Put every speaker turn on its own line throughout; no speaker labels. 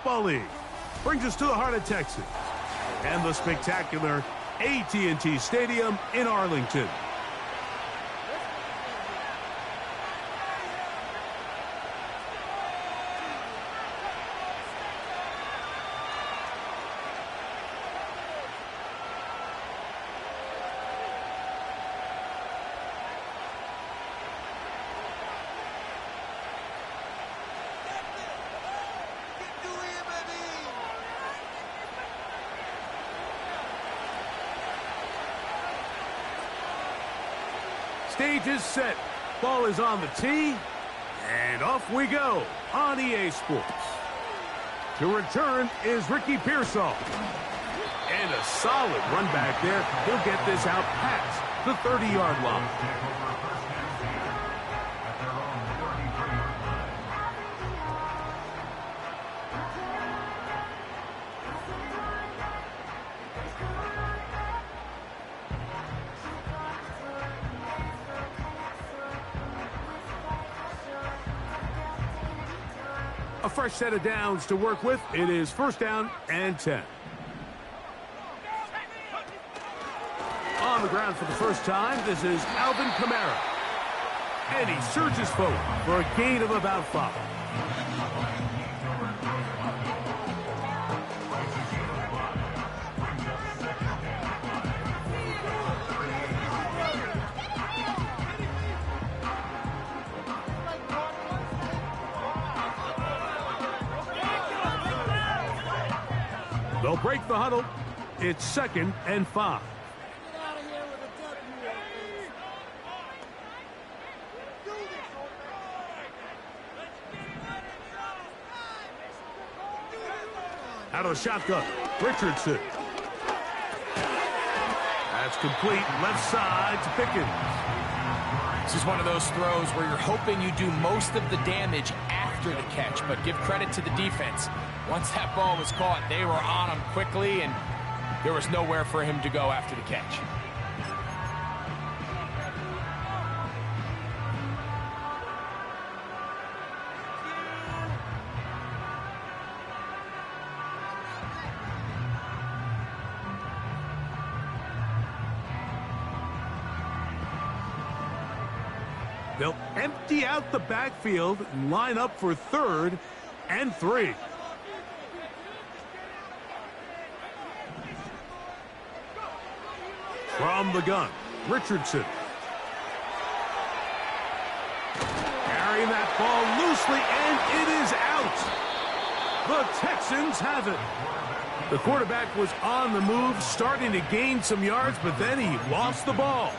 Football League. Brings us to the heart of Texas and the spectacular AT&T Stadium in Arlington. Stage is set. Ball is on the tee. And off we go on EA Sports. To return is Ricky Pearsall. And a solid run back there. He'll get this out past the 30-yard line. A fresh set of downs to work with. It is first down and 10. On the ground for the first time, this is Alvin Kamara. And he surges forward for a gain of about 5. They'll break the huddle. It's second and 5. Out of the shotgun, Richardson. That's complete, left side to Pickens.
This is one of those throws where you're hoping you do most of the damage after the catch, but give credit to the defense. Once that ball was caught, they were on him quickly, and there was nowhere for him to go after the catch.
They'll empty out the backfield and line up for 3rd and 3. From the gun, Richardson. Carrying that ball loosely, and it is out. The Texans have it. The quarterback was on the move, starting to gain some yards, but then he lost the ball.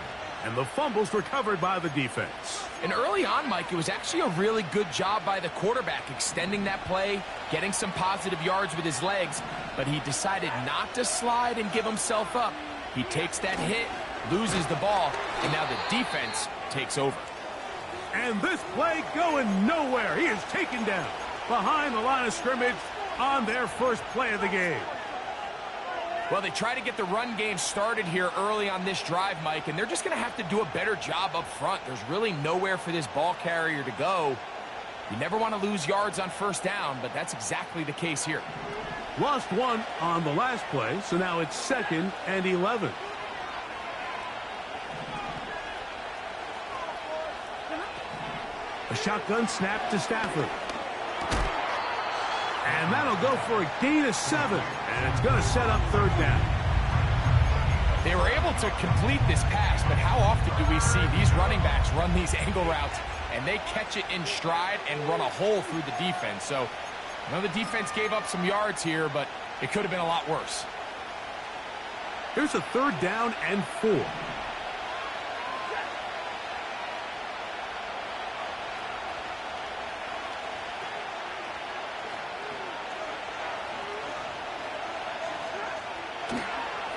And the fumble's recovered by the defense.
And early on, Mike, it was actually a really good job by the quarterback extending that play, getting some positive yards with his legs, but he decided not to slide and give himself up. He takes that hit, loses the ball, and now the defense takes over.
And this play going nowhere. He is taken down behind the line of scrimmage on their first play of the game.
Well, they try to get the run game started here early on this drive, Mike, and they're just going to have to do a better job up front. There's really nowhere for this ball carrier to go. You never want to lose yards on first down, but that's exactly the case here.
Lost 1 on the last play, so now it's 2nd and 11. A shotgun snap to Stafford. And that'll go for a gain of 7. And it's going to set up 3rd down.
They were able to complete this pass, but how often do we see these running backs run these angle routes and they catch it in stride and run a hole through the defense? So, I know the defense gave up some yards here, but it could have been a lot worse.
Here's a 3rd down and 4.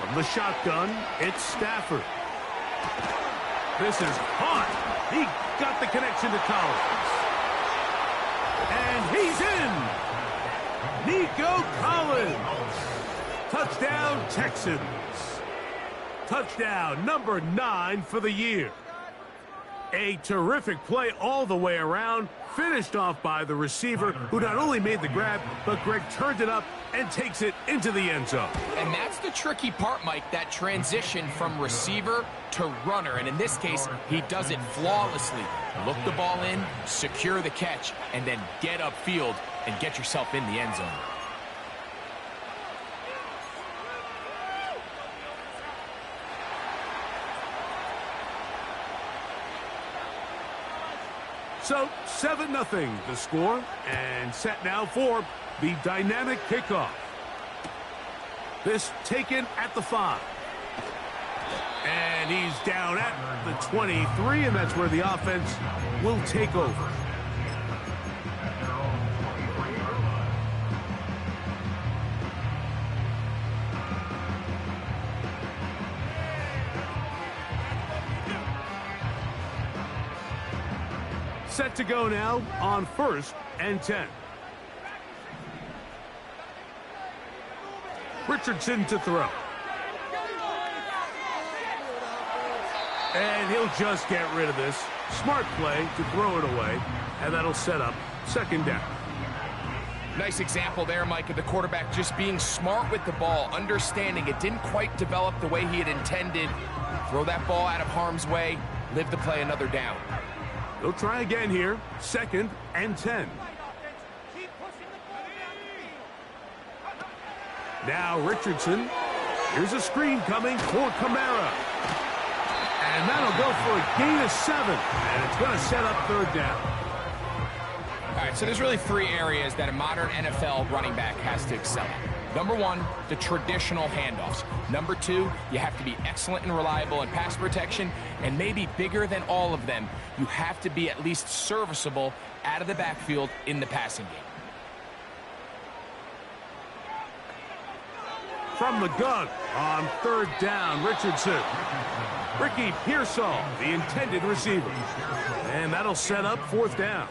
From the shotgun, it's Stafford. This is hot. He got the connection to Collins. And he's in. Nico Collins. Touchdown, Texans. Touchdown number 9 for the year. A terrific play all the way around. Finished off by the receiver, who not only made the grab, but Greg turned it up and takes it into the end zone.
And that's the tricky part, Mike, that transition from receiver to runner. And in this case, he does it flawlessly. Look the ball in, secure the catch, and then get upfield and get yourself in the end zone.
So, 7-0 the score, and set now for the dynamic kickoff. This taken at the 5. And he's down at the 23, and that's where the offense will take over. Set to go now on 1st and 10. Richardson to throw. And he'll just get rid of this. Smart play to throw it away, and that'll set up 2nd down.
Nice example there, Mike, of the quarterback just being smart with the ball, understanding it didn't quite develop the way he had intended. Throw that ball out of harm's way, live to play another down.
They'll try again here, 2nd and 10. Now Richardson. Here's a screen coming for Kamara. And that'll go for a gain of 7. And it's going to set up 3rd down.
All right, so there's really 3 areas that a modern NFL running back has to excel at. Number 1, the traditional handoffs. Number 2, you have to be excellent and reliable in pass protection. And maybe bigger than all of them, you have to be at least serviceable out of the backfield in the passing game.
From the gun on 3rd down, Richardson. Ricky Pearsall, the intended receiver. And that'll set up 4th down.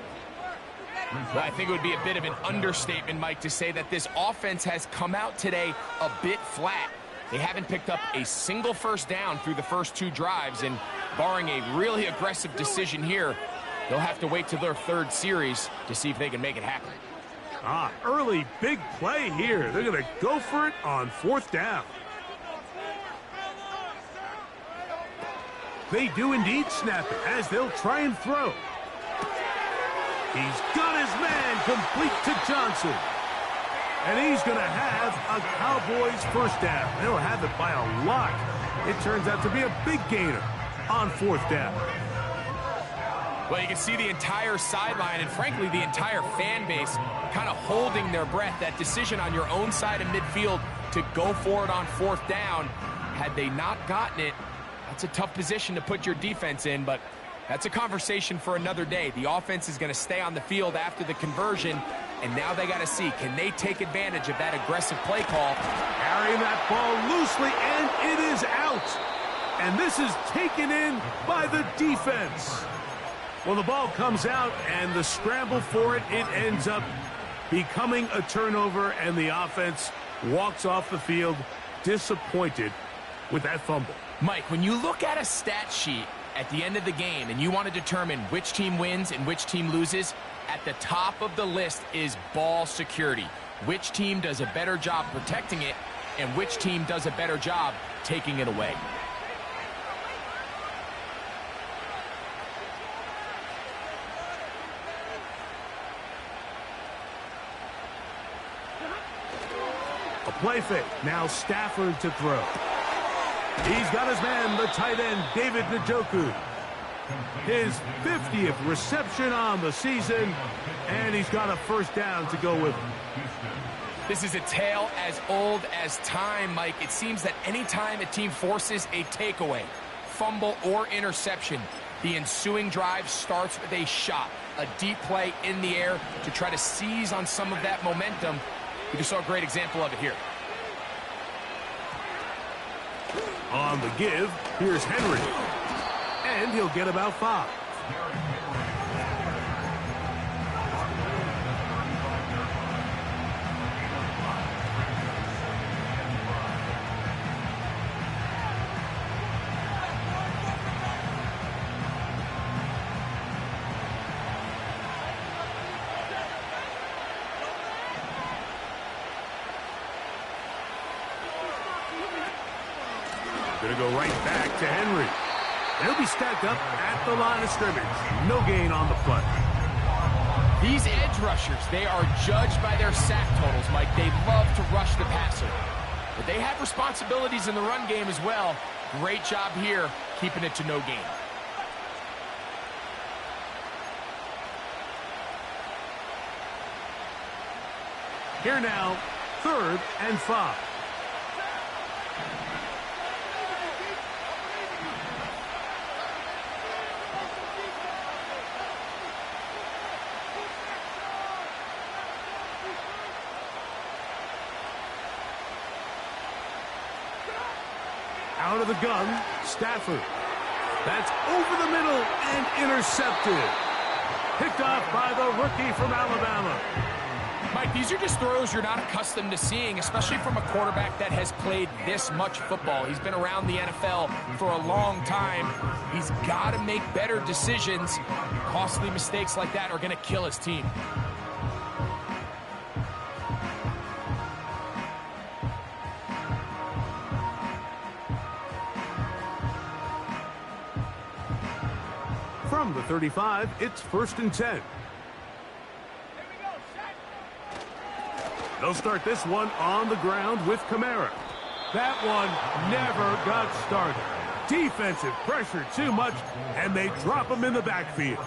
Well, I think it would be a bit of an understatement, Mike, to say that this offense has come out today a bit flat. They haven't picked up a single 1st down through the first 2 drives, and barring a really aggressive decision here, they'll have to wait till their 3rd series to see if they can make it happen.
Early big play here. They're going to go for it on 4th down. They do indeed snap it as they'll try and throw. He's got his man complete to Johnson. And he's going to have a Cowboys 1st down. They'll have it by a lot. It turns out to be a big gainer on 4th down.
Well, you can see the entire sideline and, frankly, the entire fan base kind of holding their breath. That decision on your own side of midfield to go for it on 4th down, had they not gotten it, that's a tough position to put your defense in, but that's a conversation for another day. The offense is going to stay on the field after the conversion, and now they got to see, can they take advantage of that aggressive play call?
Carrying that ball loosely, and it is out. And this is taken in by the defense. Well, the ball comes out, and the scramble for it, it ends up becoming a turnover, and the offense walks off the field disappointed with that fumble.
Mike, when you look at a stat sheet at the end of the game and you want to determine which team wins and which team loses, at the top of the list is ball security. Which team does a better job protecting it, and which team does a better job taking it away.
A play fake. Now Stafford to throw. He's got his man, the tight end, David Njoku. His 50th reception on the season, and he's got a 1st down to go with him.
This is a tale as old as time, Mike. It seems that anytime a team forces a takeaway, fumble, or interception, the ensuing drive starts with a shot, a deep play in the air to try to seize on some of that momentum. We just saw a great example of it here.
On the give, here's Henry. And he'll get about 5. Going to go right back to Henry. They'll be stacked up at the line of scrimmage. No gain on the play.
These edge rushers, they are judged by their sack totals, Mike. They love to rush the passer. But they have responsibilities in the run game as well. Great job here, keeping it to no gain.
Here now, 3rd and 5. Out of the gun, Stafford. That's over the middle and intercepted. Picked off by the rookie from Alabama.
Mike, these are just throws you're not accustomed to seeing, especially from a quarterback that has played this much football. He's been around the NFL for a long time. He's got to make better decisions. Costly mistakes like that are going to kill his team.
From the 35, it's 1st and 10. They'll start this one on the ground with Kamara. That one never got started. Defensive pressure too much, and they drop him in the backfield.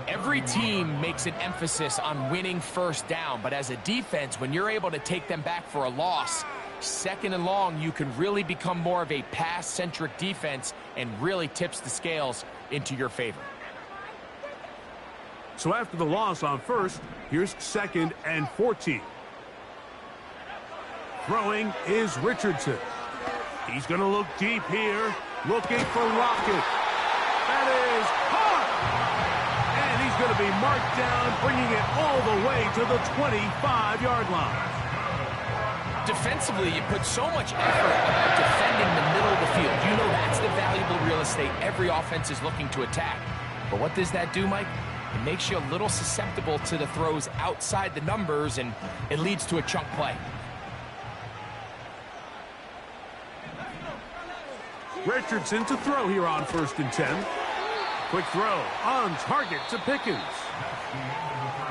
Every team makes an emphasis on winning first down, but as a defense, when you're able to take them back for a loss, 2nd and long, you can really become more of a pass-centric defense and really tips the scales into your favor.
So after the loss on 1st, here's 2nd and 14. Throwing is Richardson. He's going to look deep here, looking for Lockett. That is caught! And he's going to be marked down, bringing it all the way to the 25-yard line.
Defensively, you put so much effort about defending the middle of the field. You know that's the valuable real estate every offense is looking to attack. But what does that do, Mike? It makes you a little susceptible to the throws outside the numbers, and it leads to a chunk play.
Richardson to throw here on 1st and 10. Quick throw on target to Pickens.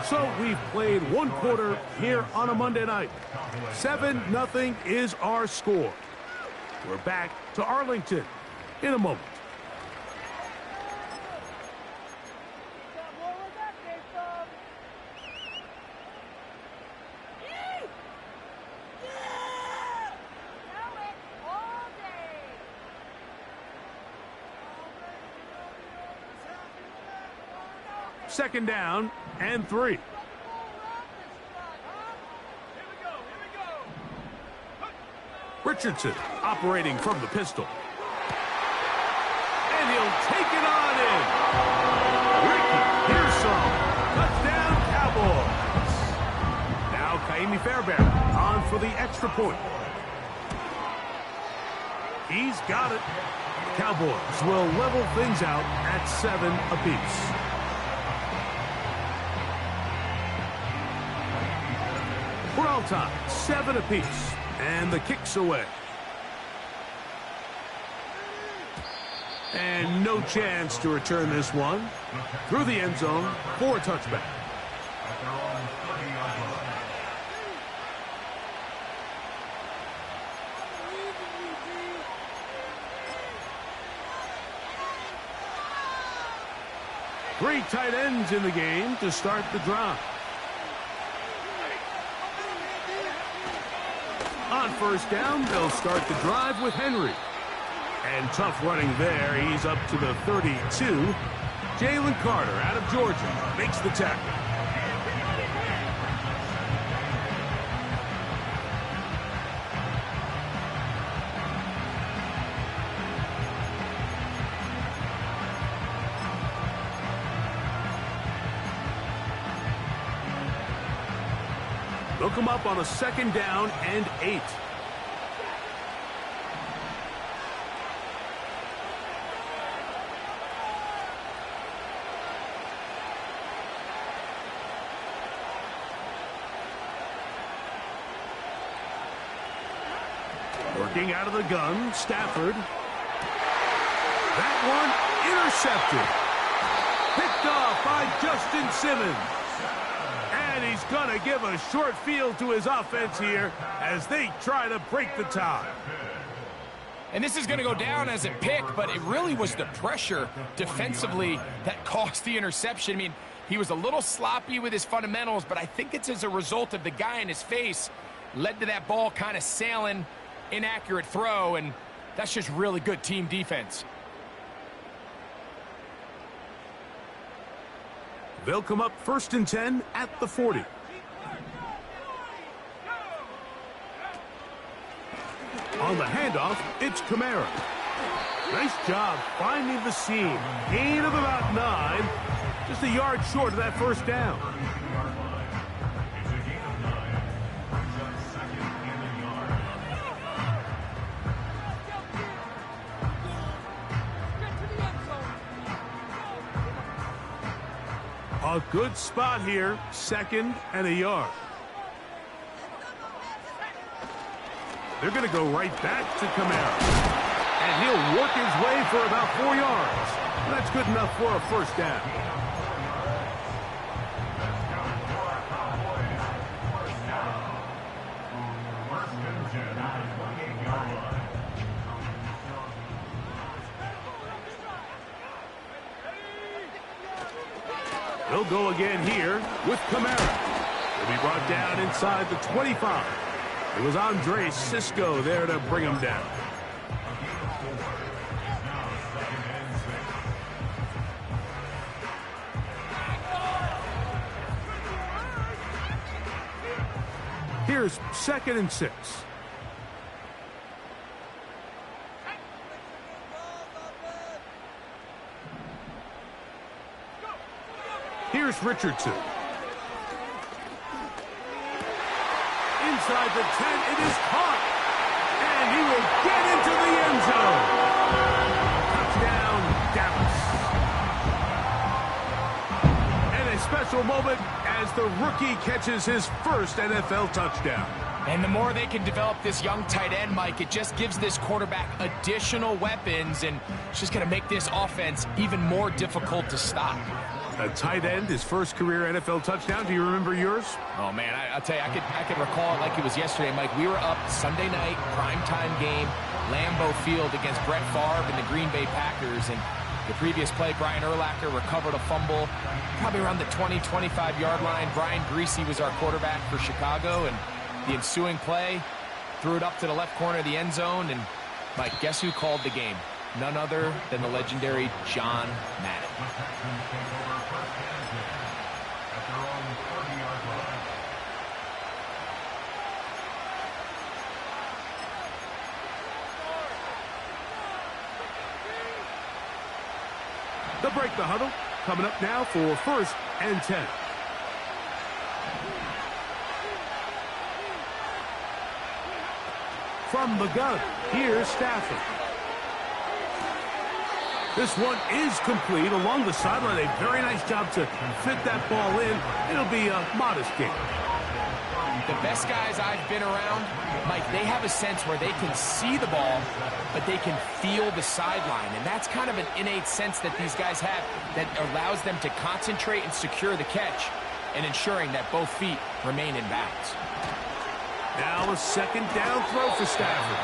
So we've played 1 quarter here on a Monday night. 7-0 is our score. We're back to Arlington in a moment. Second down and 3. Richardson operating from the pistol. And he'll take it on in. Ricky Pearsall. Touchdown, Cowboys. Now Kaimi Fairbairn on for the extra point. He's got it. The Cowboys will level things out at 7 apiece. We're all tied, 7 apiece, and the kick's away. And no chance to return this one. Through the end zone for a touchback. Three tight ends in the game to start the drive. On 1st down, they'll start the drive with Henry. And tough running there. He's up to the 32. Jalen Carter out of Georgia makes the tackle. They'll come up on a 2nd down and 8. Working out of the gun, Stafford. That one intercepted. Picked off by Justin Simmons. And he's going to give a short field to his offense here as they try to break the tie.
And this is going to go down as a pick, but it really was the pressure defensively that caused the interception. I mean, he was a little sloppy with his fundamentals, but I think it's as a result of the guy in his face led to that ball kind of sailing, inaccurate throw, and that's just really good team defense.
They'll come up 1st and 10 at the 40. On the handoff, it's Kamara. Nice job finding the seam. Gain of about 9. Just a yard short of that first down. A good spot here. 2nd and a yard. They're going to go right back to Kamara. And he'll work his way for about 4 yards. That's good enough for a first down. He'll go again here with Kamara. He'll be brought down inside the 25. It was Andre Cisco there to bring him down. Here's 2nd and 6. Here's Richardson. Inside the 10, it is caught. And he will get into the end zone. Touchdown, Dallas. And a special moment as the rookie catches his first NFL touchdown.
And the more they can develop this young tight end, Mike, it just gives this quarterback additional weapons, and it's just going to make this offense even more difficult to stop.
A tight end, his first career NFL touchdown. Do you remember yours?
Oh, man, I'll tell you, I can recall it like it was yesterday, Mike. We were up Sunday night, primetime game, Lambeau Field against Brett Favre and the Green Bay Packers. And the previous play, Brian Urlacher recovered a fumble, probably around the 20, 25-yard line. Brian Greasy was our quarterback for Chicago, and the ensuing play, threw it up to the left corner of the end zone. And, Mike, guess who called the game? None other than the legendary John Madden.
They'll break the huddle. Coming up now for 1st and 10. From the gun, here's Stafford. This one is complete along the sideline. A very nice job to fit that ball in. It'll be a modest game.
The best guys I've been around, Mike, they have a sense where they can see the ball, but they can feel the sideline. And that's kind of an innate sense that these guys have that allows them to concentrate and secure the catch and ensuring that both feet remain in bounds.
Now a 2nd down throw for Stafford.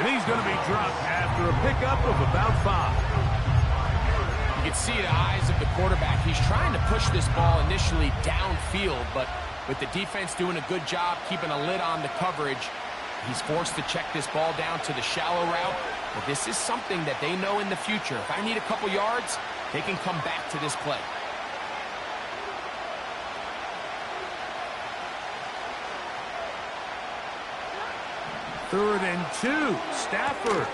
And he's going to be dropped after a pickup of about 5.
You can see the eyes of the quarterback. He's trying to push this ball initially downfield, but with the defense doing a good job keeping a lid on the coverage, he's forced to check this ball down to the shallow route. But this is something that they know in the future. If I need a couple yards, they can come back to this play.
Third and 2, Stafford.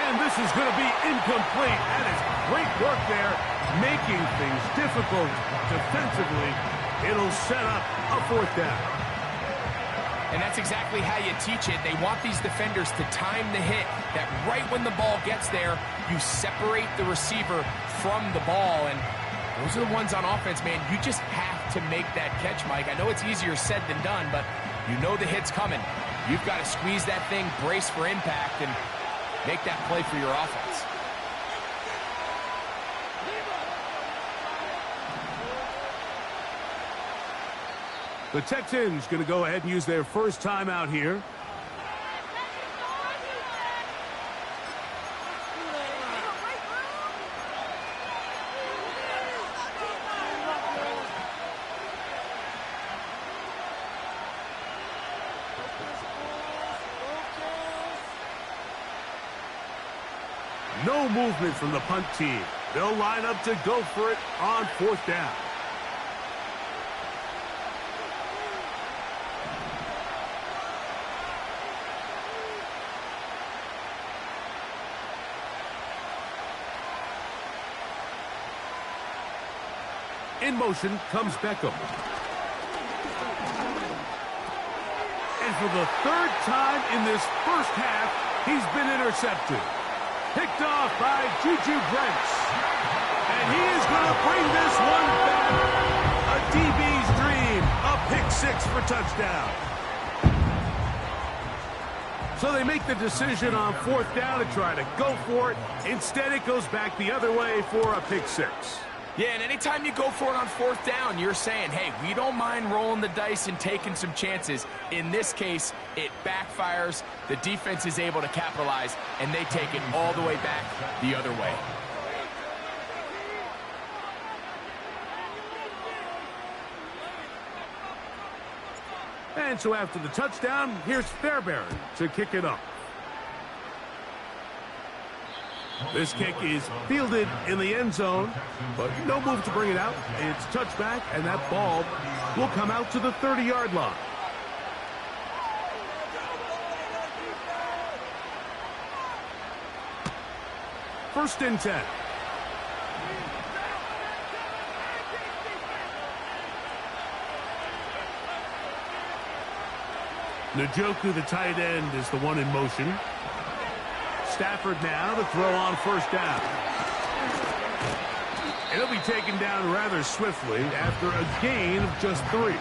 And this is going to be incomplete. That is great work there, making things difficult defensively. It'll set up a 4th down.
And that's exactly how you teach it. They want these defenders to time the hit, that right when the ball gets there, you separate the receiver from the ball. And those are the ones on offense, man. You just have to make that catch, Mike. I know it's easier said than done, but you know the hit's coming. You've got to squeeze that thing, brace for impact, and make that play for your offense.
The Texans going to go ahead and use their first timeout here. No movement from the punt team. They'll line up to go for it on 4th down. In motion comes Beckham. And for the 3rd time in this first half, he's been intercepted. Picked off by Juju Brents. And he is going to bring this one back. A DB's dream. A pick-6 for touchdown. So they make the decision on 4th down to try to go for it. Instead, it goes back the other way for a pick-6.
Yeah, and anytime you go for it on 4th down, you're saying, hey, we don't mind rolling the dice and taking some chances. In this case, it backfires. The defense is able to capitalize, and they take it all the way back the other way.
And so after the touchdown, here's Fairbairn to kick it up. This kick is fielded in the end zone, but no move to bring it out. It's touchback, and that ball will come out to the 30-yard line. First and 10. Njoku, the tight end, is the one in motion. Stafford now to throw on 1st down. It'll be taken down rather swiftly after a gain of just 3.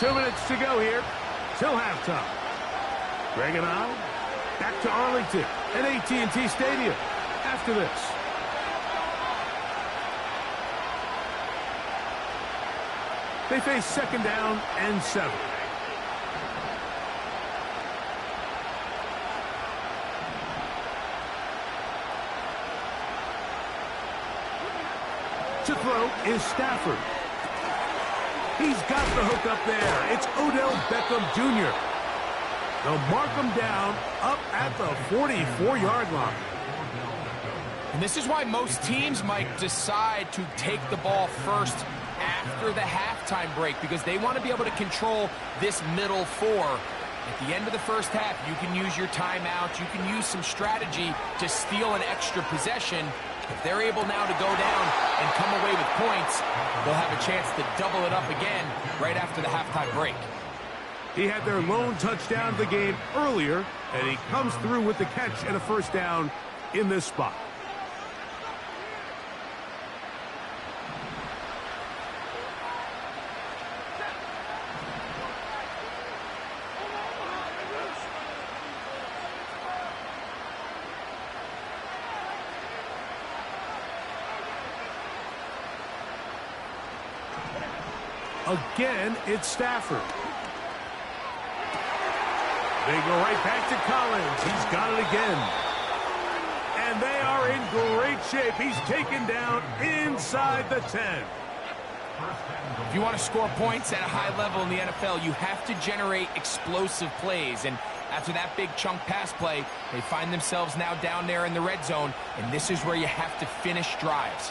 Two minutes to go here till halftime. Greg and I back to Arlington at AT&T Stadium after this. They face 2nd down and 7. To throw is Stafford. He's got the hook up there. It's Odell Beckham Jr. They'll mark him down up at the 44-yard line.
And this is why most teams might decide to take the ball first after the halftime break, because they want to be able to control this middle 4. At the end of the first half, you can use your timeout. You can use some strategy to steal an extra possession. If they're able now to go down and come away with points, they'll have a chance to double it up again right after the halftime break.
He had their lone touchdown of the game earlier, and he comes through with the catch and a 1st down in this spot. Again, it's Stafford. They go right back to Collins. He's got it again. And they are in great shape. He's taken down inside the 10.
If you want to score points at a high level in the NFL, you have to generate explosive plays. And after that big chunk pass play, they find themselves now down there in the red zone. And this is where you have to finish drives.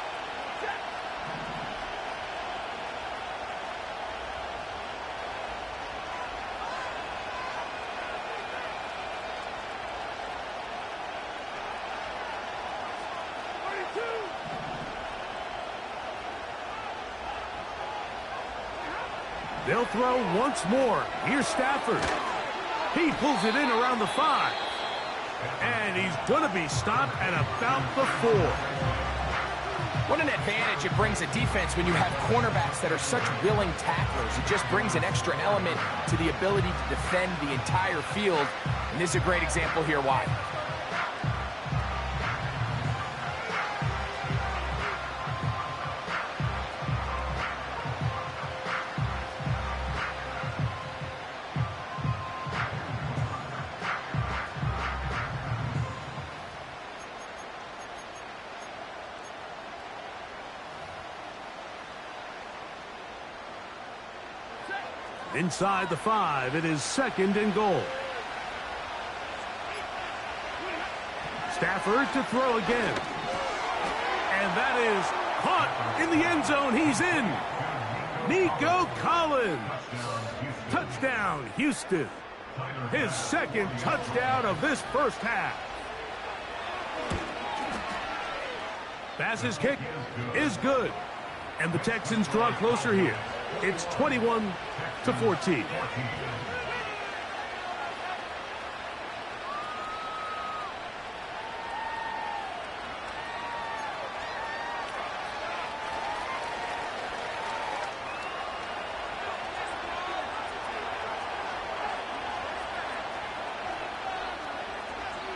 They'll throw once more. Here's Stafford. He pulls it in around the 5. And he's going to be stopped at about the 4.
What an advantage it brings a defense when you have cornerbacks that are such willing tacklers. It just brings an extra element to the ability to defend the entire field. And this is a great example here why.
Inside the 5, it is 2nd and goal. Stafford to throw again. And that is caught in the end zone. He's in. Nico Collins. Touchdown, Houston. His 2nd touchdown of this first half. Bass's kick is good. And the Texans draw closer here. It's 21-14.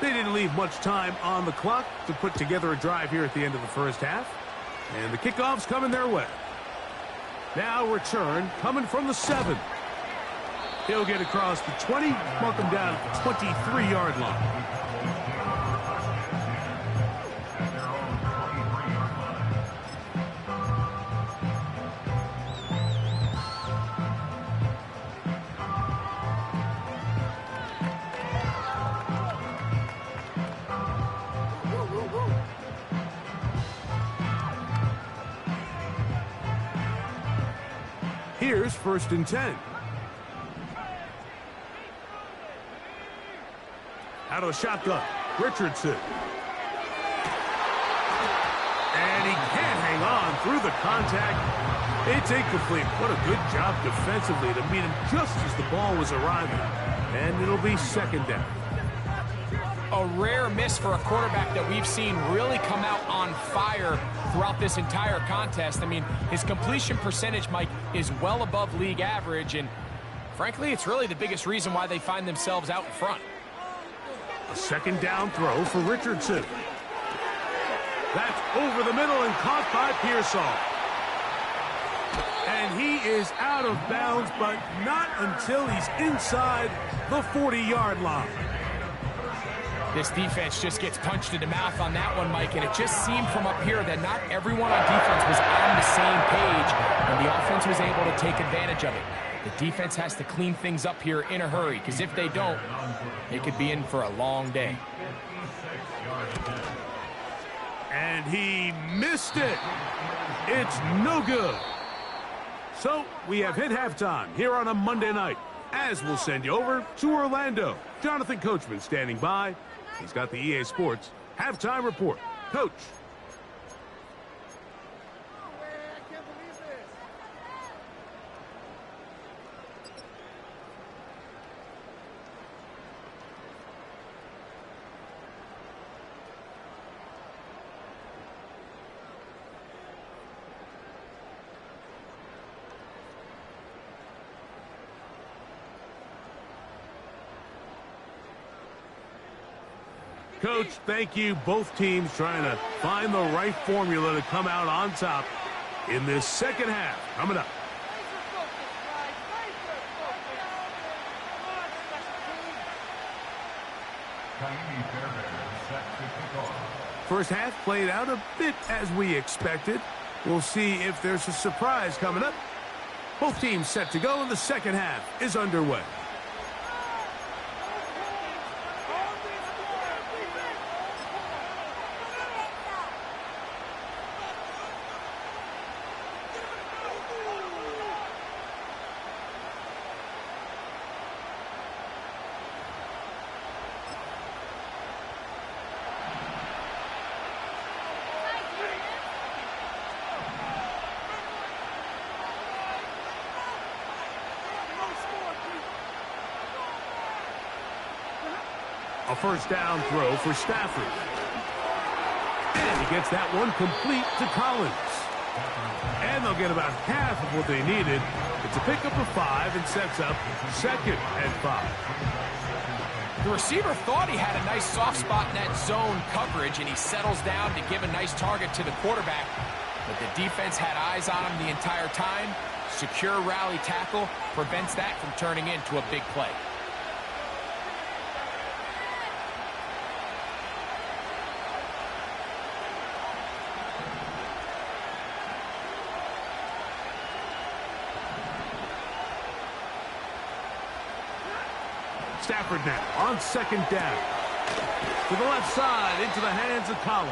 They didn't leave much time on the clock to put together a drive here at the end of the first half. And the kickoff's coming their way. Now return coming from the 7. He'll get across the 20, mark him down at the 23-yard line. Here's 1st and 10. Out of the shotgun, Richardson. And he can't hang on through the contact. It's incomplete. What a good job defensively to meet him just as the ball was arriving. And it'll be 2nd down.
A rare miss for a quarterback that we've seen really come out on fire throughout this entire contest. I mean, his completion percentage, Mike, is well above league average, and frankly, it's really the biggest reason why they find themselves out in front.
A 2nd down throw for Richardson. That's over the middle and caught by Pearsall. And he is out of bounds, but not until he's inside the 40-yard line.
This defense just gets punched in the mouth on that one, Mike, and it just seemed from up here that not everyone on defense was on the same page, and the offense was able to take advantage of it. The defense has to clean things up here in a hurry, because if they don't, they could be in for a long day.
And he missed it. It's no good. So we have hit halftime here on a Monday night, as we'll send you over to Orlando. Jonathan Coachman standing by. He's got the EA Sports halftime report. Coach. Coach, thank you. Both teams trying to find the right formula to come out on top in this second half. Coming up. First half played out a bit as we expected. We'll see if there's a surprise coming up. Both teams set to go, and the second half is underway. A first down throw for Stafford. And he gets that one complete to Collins. And they'll get about half of what they needed. It's a pickup of 5 and sets up 2nd and 5.
The receiver thought he had a nice soft spot in that zone coverage, and he settles down to give a nice target to the quarterback. But the defense had eyes on him the entire time. Secure rally tackle prevents that from turning into a big play.
Stafford now on 2nd down. To the left side, into the hands of Collins.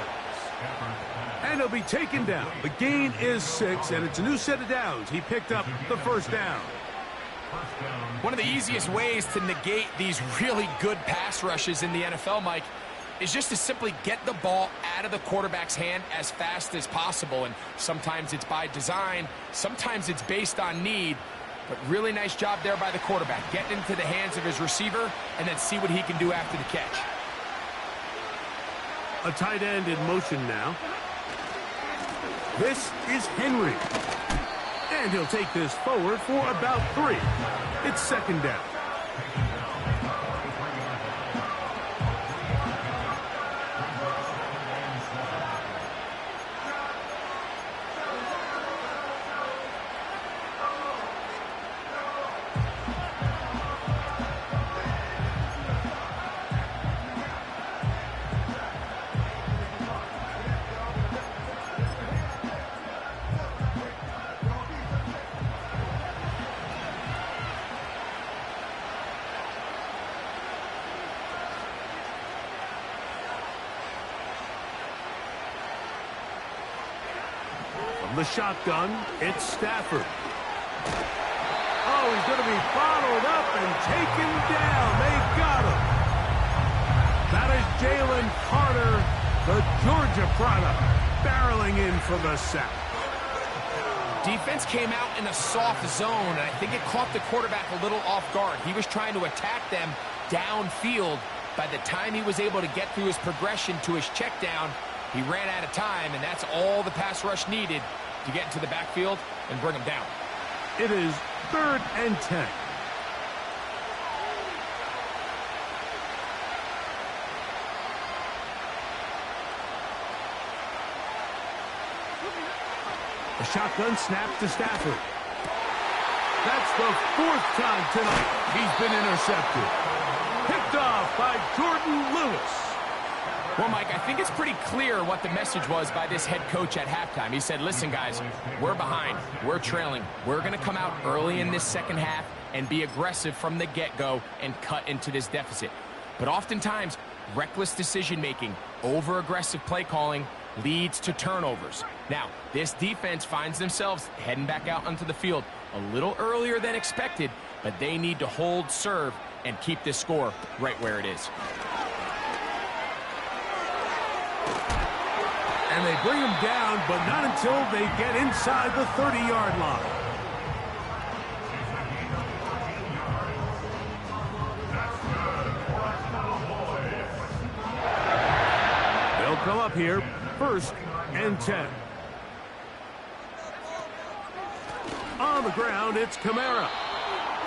And he'll be taken down. The gain is 6, and it's a new set of downs. He picked up the first down.
One of the easiest ways to negate these really good pass rushes in the NFL, Mike, is just to simply get the ball out of the quarterback's hand as fast as possible. And sometimes it's by design, sometimes it's based on need. But really nice job there by the quarterback. Getting into the hands of his receiver and then see what he can do after the catch.
A tight end in motion now. This is Henry. And he'll take this forward for about 3. It's 2nd down. The shotgun, it's Stafford. Oh, he's going to be followed up and taken down. They got him. That is Jalen Carter, the Georgia product, barreling in for the sack.
Defense came out in a soft zone, and I think it caught the quarterback a little off guard. He was trying to attack them downfield. By the time he was able to get through his progression to his check down, he ran out of time, and that's all the pass rush needed to get into the backfield and bring him down.
It is 3rd and 10. A shotgun snap to Stafford. That's the 4th time tonight he's been intercepted. Picked off by Jordan Lewis.
Well, Mike, I think it's pretty clear what the message was by this head coach at halftime. He said, listen, guys, we're behind. We're trailing. We're going to come out early in this second half and be aggressive from the get-go and cut into this deficit. But oftentimes, reckless decision-making, over-aggressive play calling leads to turnovers. Now, this defense finds themselves heading back out onto the field a little earlier than expected, but they need to hold serve and keep this score right where it is.
And they bring him down, but not until they get inside the 30-yard line. They'll come up here, 1st and 10. On the ground, it's Kamara.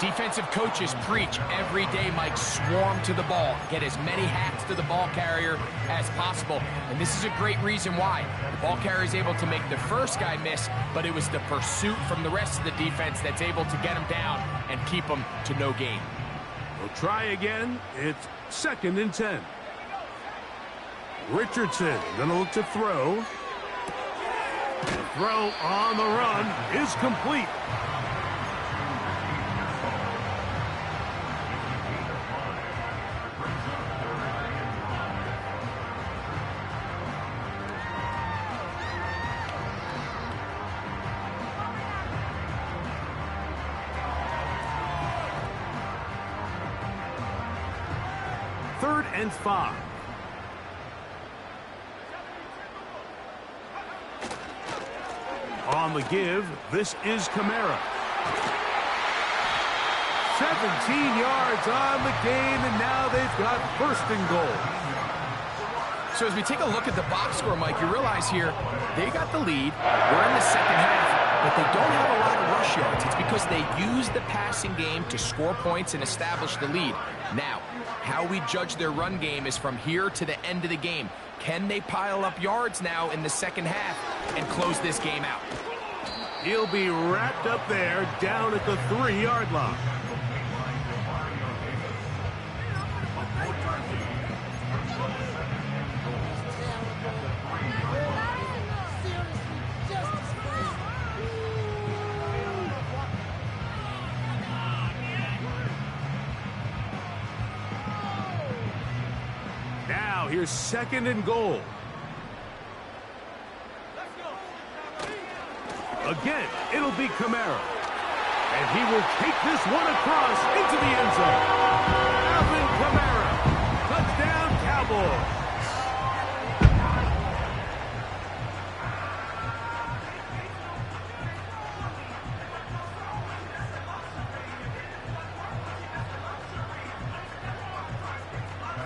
Defensive coaches preach every day, Mike, swarm to the ball. Get as many hacks to the ball carrier as possible. And this is a great reason why. The ball carrier is able to make the first guy miss, but it was the pursuit from the rest of the defense that's able to get him down and keep him to no gain.
We'll try again. It's 2nd and 10. Richardson gonna look to throw. The throw on the run is complete. Third and 5. On the give, this is Kamara. 17 yards on the game, and now they've got first and goal.
So as we take a look at the box score, Mike, you realize here they got the lead. We're in the second half, but they don't have a lot of rush yards. It's because they use the passing game to score points and establish the lead. Now, how we judge their run game is from here to the end of the game. Can they pile up yards now in the second half and close this game out?
He'll be wrapped up there down at the 3-yard line. Now here's second and goal. Again, it'll be Kamara. And he will take this one across into the end zone. Alvin Kamara. Touchdown, Cowboys.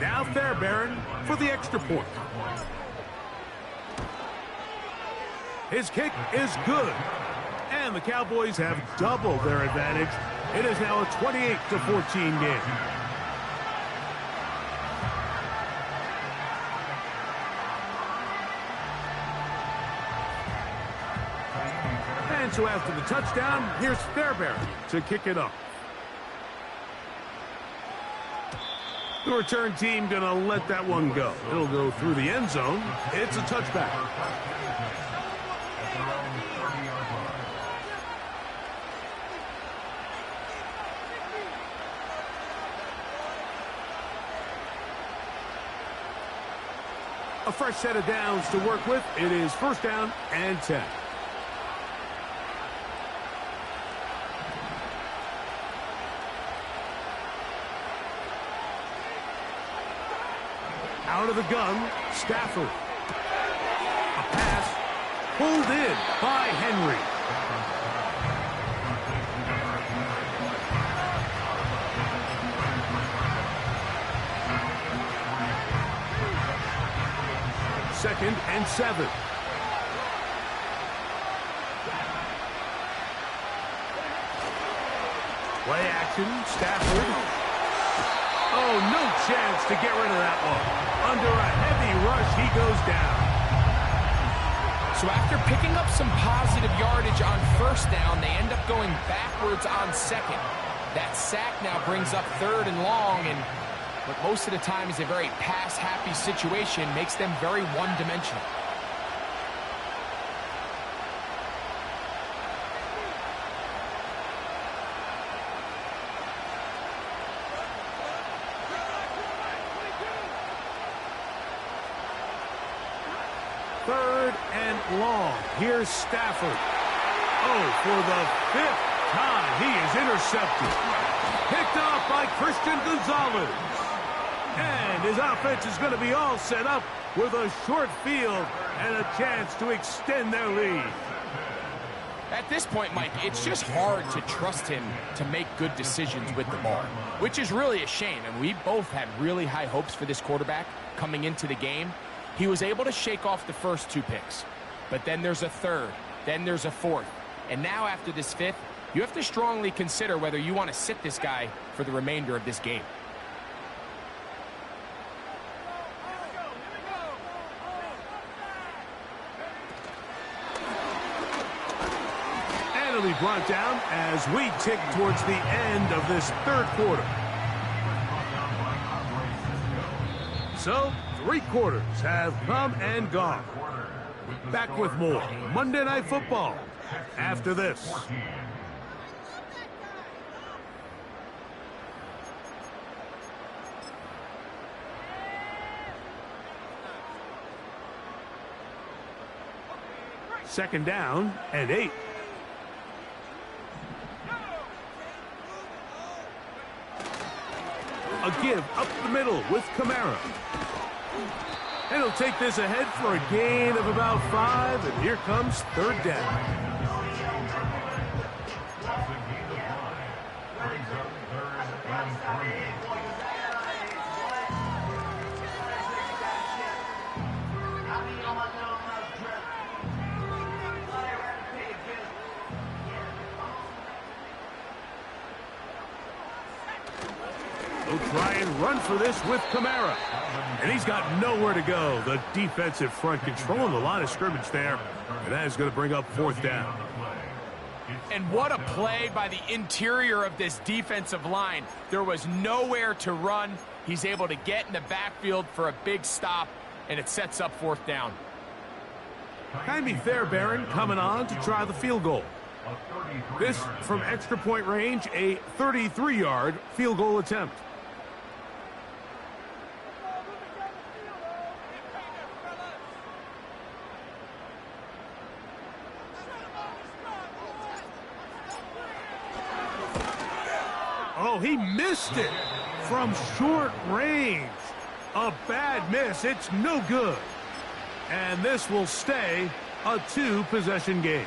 Now Fairbairn for the extra point. His kick is good. And the Cowboys have doubled their advantage. It is now a 28-14 game. And so after the touchdown, here's Fairbairn to kick it off. The return team going to let that one go. It'll go through the end zone. It's a touchback. A fresh set of downs to work with. It is first down and 10. Out of the gun, Stafford. A pass pulled in by Henry. Second and 7. Play action, Stafford. Oh, no chance to get rid of that one. Under a heavy rush, he goes down.
So after picking up some positive yardage on first down, they end up going backwards on second. That sack now brings up third and long, and what most of the time is a very pass-happy situation makes them very one-dimensional.
Third and long. Here's Stafford. Oh, for the 5th time, he is intercepted. Picked off by Christian Gonzalez. And his offense is going to be all set up with a short field and a chance to extend their lead.
At this point, Mike, it's just hard to trust him to make good decisions with the ball, which is really a shame. And we both had really high hopes for this quarterback coming into the game. He was able to shake off the first 2 picks, but then there's a third, then there's a fourth. And now after this 5th, you have to strongly consider whether you want to sit this guy for the remainder of this game.
Be brought down as we tick towards the end of this 3rd quarter. So, 3 quarters have come and gone. Back with more Monday Night Football after this. Second down and 8. A give up the middle with Kamara. And he'll take this ahead for a gain of about 5, and here comes 3rd down. They'll try and run for this with Kamara. And he's got nowhere to go. The defensive front controlling the line of scrimmage there. And that is going to bring up 4th down.
And what a play by the interior of this defensive line. There was nowhere to run. He's able to get in the backfield for a big stop, and it sets up 4th down.
Jaime Fairbairn coming on to try the field goal. This from extra point range, a 33-yard field goal attempt. Oh, he missed it from short range. A bad miss. It's no good. And this will stay a 2-possession game.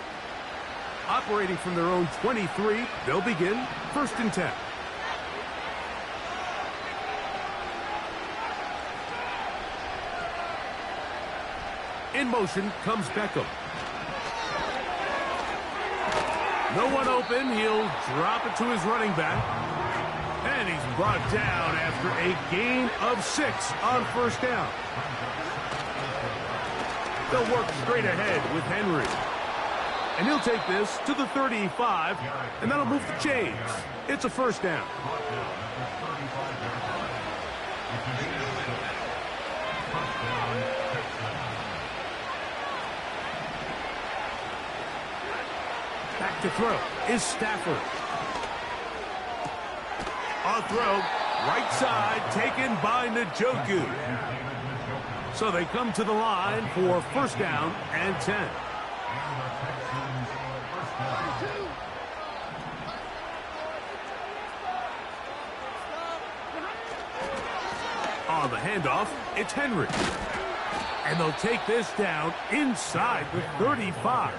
Operating from their own 23, they'll begin 1st and 10. In motion comes Beckham. No one open. He'll drop it to his running back. And he's brought down after a gain of 6 on 1st down. They'll work straight ahead with Henry. And he'll take this to the 35, and that'll move the chains. It's a 1st down. Back to throw is Stafford. A throw, right side, taken by Njoku. So they come to the line for 1st down and 10. On the handoff, it's Henry. And they'll take this down inside the 35.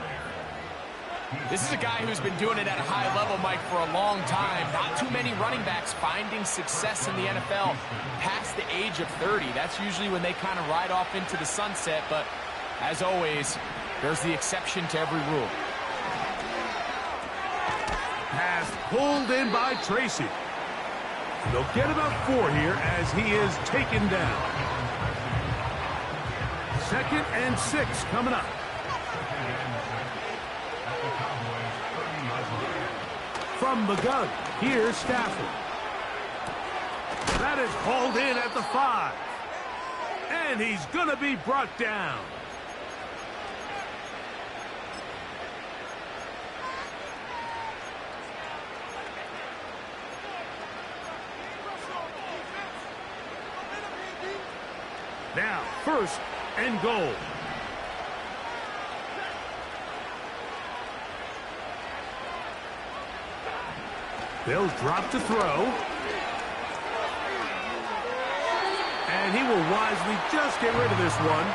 This is a guy who's been doing it at a high level, Mike, for a long time. Not too many running backs finding success in the NFL past the age of 30. That's usually when they kind of ride off into the sunset, but as always, there's the exception to every rule.
Pass pulled in by Tracy. They'll get about 4 here as he is taken down. 2nd and 6 coming up. From the gun, here's Stafford. That is hauled in at the 5. And he's going to be brought down. Now, 1st and goal. They'll drop to throw. And he will wisely just get rid of this one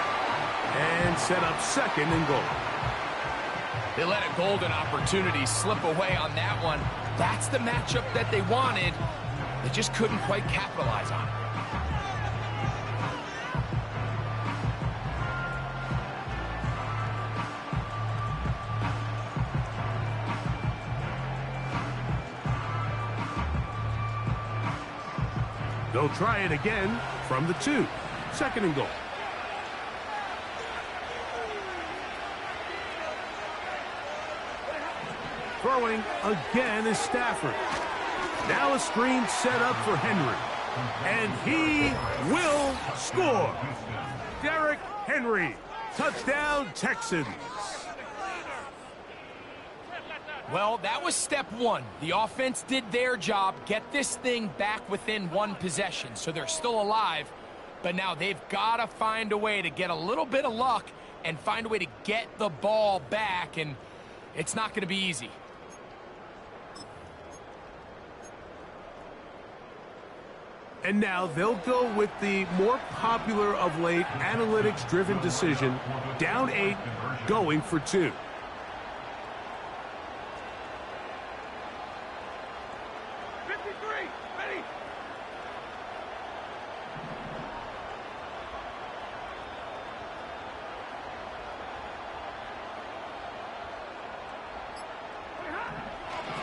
and set up 2nd and goal.
They let a golden opportunity slip away on that one. That's the matchup that they wanted. They just couldn't quite capitalize on it.
They'll try it again from the 2. 2nd and goal. Throwing again is Stafford. Now a screen set up for Henry. And he will score. Derrick Henry. Touchdown, Texans.
Well, that was step 1. The offense did their job, get this thing back within 1 possession, so they're still alive. But now they've got to find a way to get a little bit of luck and find a way to get the ball back, and it's not going to be easy.
And now they'll go with the more popular of late analytics-driven decision, down 8, going for 2.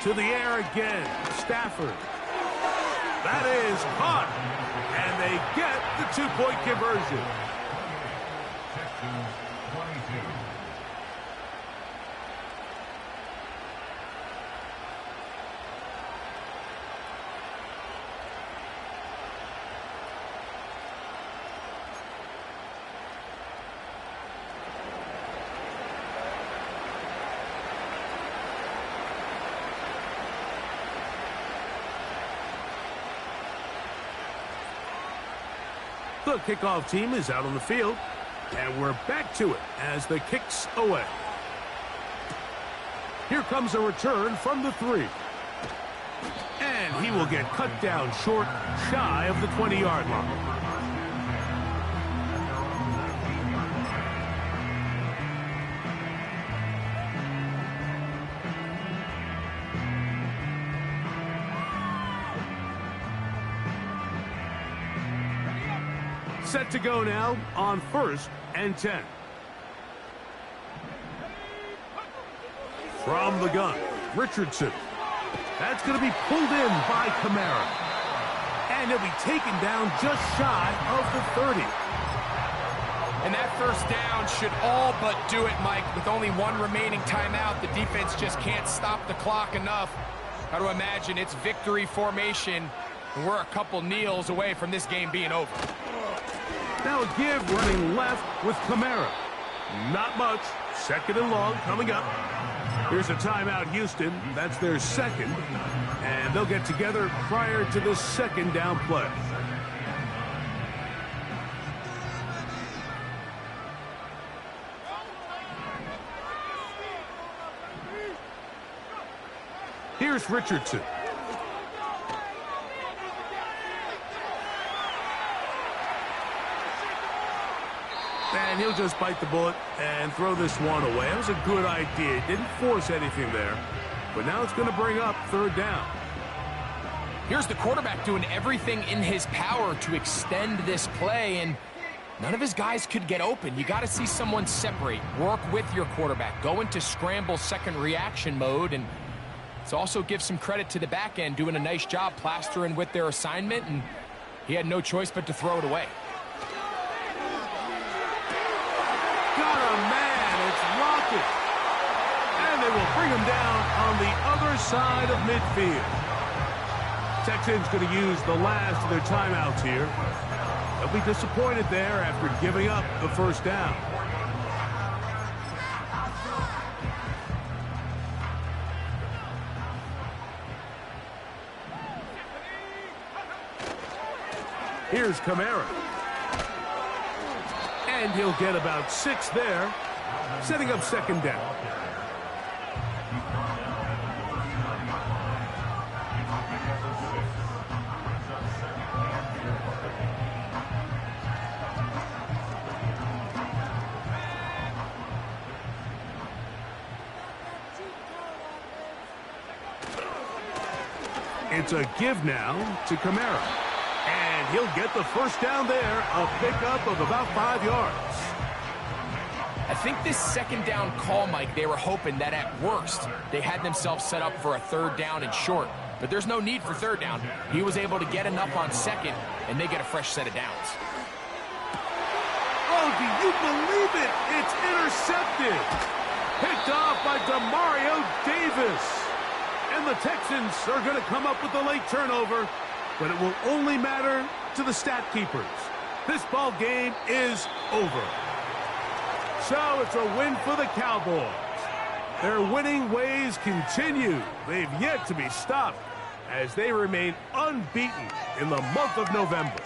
To the air again, Stafford. That is caught. And they get the two-point conversion.
Texans 22.
The kickoff team is out on the field, and we're back to it as the kick's away. Here comes a return from the 3. And he will get cut down short, shy of the 20-yard line. Set to go now on 1st and 10. From the gun, Richardson. That's going to be pulled in by Kamara. And he'll be taken down just shy of the 30.
And that first down should all but do it, Mike. With only one remaining timeout, the defense just can't stop the clock enough. Got to imagine it's victory formation, and we're a couple kneels away from this game being over.
Now a give running left with Kamara. Not much. 2nd and long coming up. Here's a timeout, Houston. That's their 2nd. And they'll get together prior to the 2nd down play. Here's Richardson. And he'll just bite the bullet and throw this one away. It was a good idea. Didn't force anything there. But now it's going to bring up 3rd down.
Here's the quarterback doing everything in his power to extend this play, and none of his guys could get open. You got to see someone separate, work with your quarterback, go into scramble second reaction mode, and let's also give some credit to the back end doing a nice job plastering with their assignment, and he had no choice but to throw it away.
And they will bring him down on the other side of midfield. Texans going to use the last of their timeouts here. They'll be disappointed there after giving up the first down. Here's Kamara. And he'll get about 6 there, setting up 2nd down. It's a give now to Kamara. And he'll get the first down there, a pickup of about 5 yards.
I think this 2nd down call, Mike, they were hoping that at worst they had themselves set up for a 3rd down and short. But there's no need for 3rd down. He was able to get enough on 2nd, and they get a fresh set of downs.
Oh, do you believe it? It's intercepted. Picked off by Demario Davis. And the Texans are going to come up with a late turnover, but it will only matter to the stat keepers. This ball game is over. So it's a win for the Cowboys. Their winning ways continue. They've yet to be stopped as they remain unbeaten in the month of November.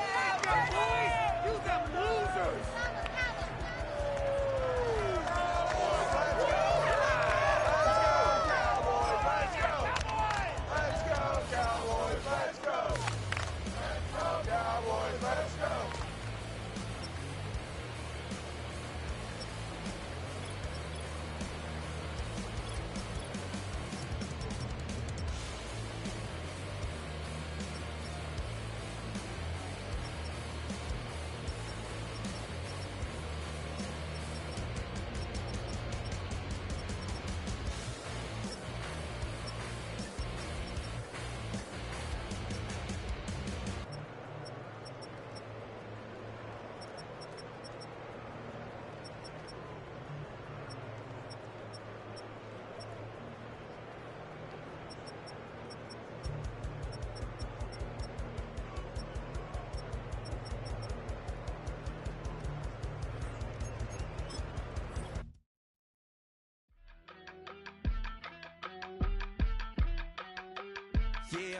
Yeah, yeah.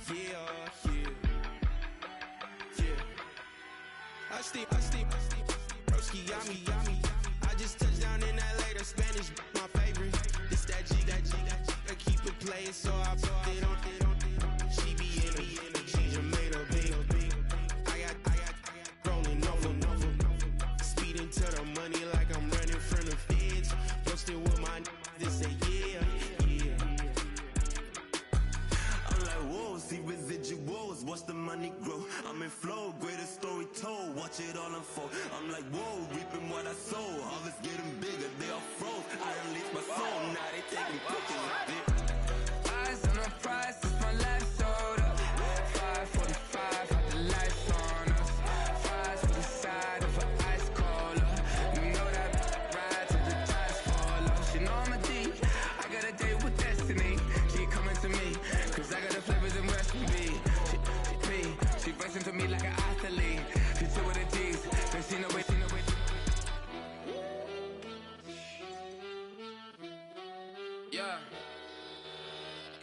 Yeah, yeah. Yeah. I stay, broski, yummy. I just touched down in LA, the Spanish, my favorite. This that G, I keep it playing, so I put it on. She be in me, she just made a big. I got rolling over. Speeding to the money like I'm running from the feds. Posted with my this say yeah.
I'm like, whoa, see residuals, watch the money grow. I'm in flow, greatest story told, watch it all unfold. I'm like, whoa, reaping what I sow. Harvest getting bigger, they all froze. I unleashed my soul, now they taking pictures of it.
Eyes on the prize, it's my life sold up. 545, had the lights on us. Fries for the side of an ice cola. You know that ride till the tires fall off. She know I'm a D, I got a date with destiny. She coming to me, cause I got the flavors and recipe. She racing to me like an athlete. She chill with the G's, then she know it. Yeah.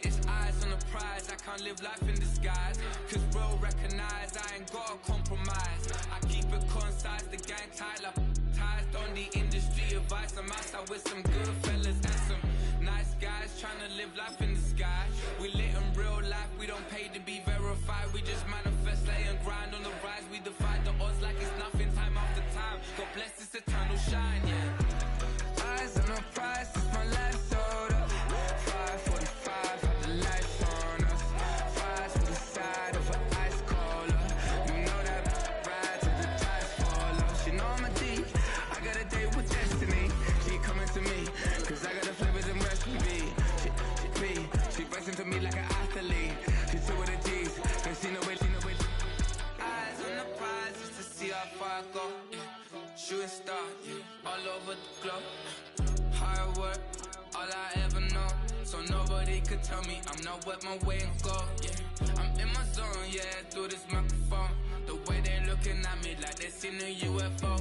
It's eyes on the prize, I can't live life in disguise. Cause real recognize I ain't gotta compromise. I keep it concise, the gang tied up ties on the industry advice. I'm outside with some good fellas and some nice guys trying to live life in the sky. We lit in real life, we don't pay to be verified. We just manifest, lay and grind on the rise. We defy the odds like it's nothing, time after time. God bless this eternal shine, yeah. Eyes on the prize, it's my life sold up. 545, had the lights on us. Fries for the side of an ice cola. You know that ride till the tires fall off. She know I'm a D, I got a date with destiny. She coming to me, cause I got the flavors and recipe. She racing to me like an athlete. She chill with the G's, then she know it. Eyes on the prize just to see how far I go. Yeah. Shooting star, yeah. All over the globe. Hard work, all I ever know. So nobody could tell me I'm not wet my way and go. Yeah, I'm in my zone, yeah, through this microphone. The way they looking at me like they seen a UFO.